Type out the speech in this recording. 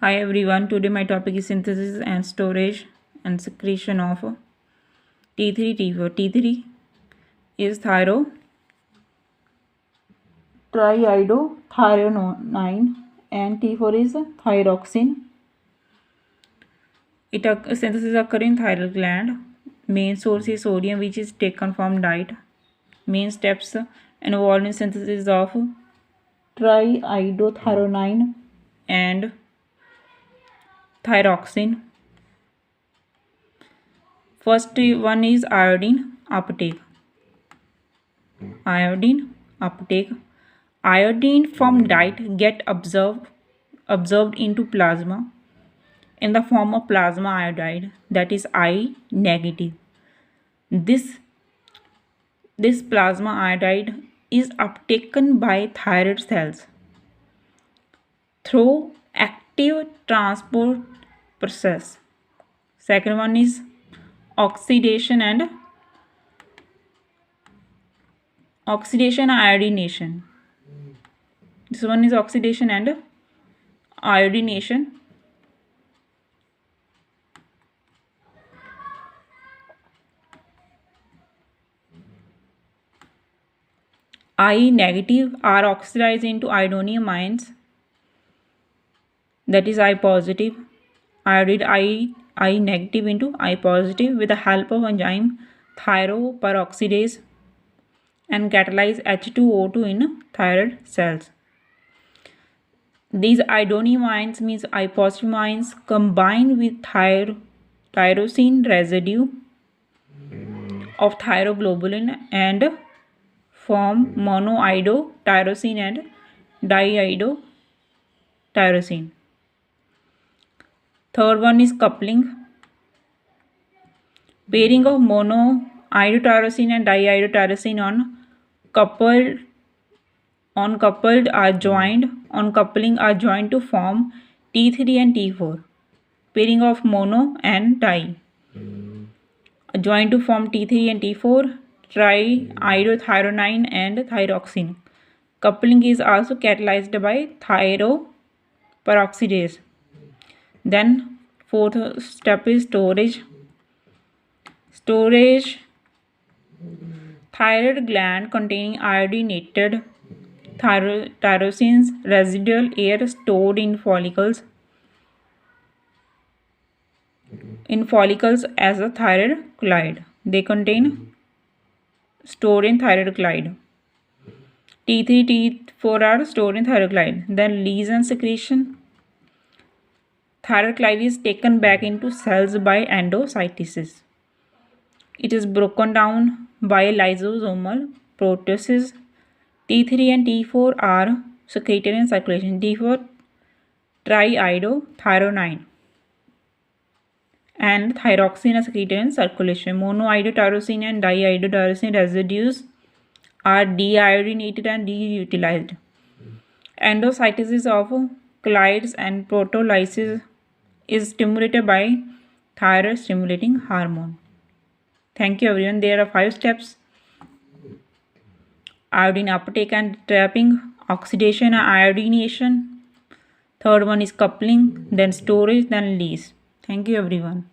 Hi everyone, today my topic is synthesis and storage and secretion of T3, T4. T3 is triiodothyronine and T4 is thyroxine. Synthesis occurs in thyroid gland. Main source is sodium which is taken from diet. Main steps involved in synthesis of triiodothyronine and thyroxine. First one is iodine uptake. Iodine uptake. Iodine from diet get absorbed into plasma in the form of plasma iodide, that is I negative. This plasma iodide is uptaken by thyroid cells through active transport process. Second one is oxidation and iodination. This one is oxidation and iodination. I negative are oxidized into iodinium ions, that is I positive. Iodide I negative into I positive with the help of enzyme thyroperoxidase and catalyze H2O2 in thyroid cells. These iodinium ions means I positive ions combine with tyrosine residue of thyroglobulin and form monoiodotyrosine and diiodotyrosine. Third one is coupling. Pairing of monoiodotyrosine and diiodotyrosine on coupling are joined to form T3 and T4. Pairing of mono and di joined to form T3 and T4, triiodothyronine and thyroxine. Coupling is also catalyzed by thyroperoxidase. Then fourth step is storage. Thyroid gland containing iodinated tyrosines residual air stored in follicles as a thyroid gland. They contain stored in thyroid gland. T3, T4 are stored in thyroid gland. Then release and secretion. Thyroid gland is taken back into cells by endocytosis. It is broken down by lysosomal proteases. T3 and T4 are secreted in circulation. T4 triiodothyronine and thyroxine are secreted in circulation. Monoiodotyrosine and diiodotyrosine residues are deiodinated and deutilized. Endocytosis of clydes and proteolysis is stimulated by thyroid stimulating hormone. Thank you everyone. There are 5 steps: iodine uptake and trapping, oxidation and iodination. Third one is coupling, then storage, then release. Thank you everyone.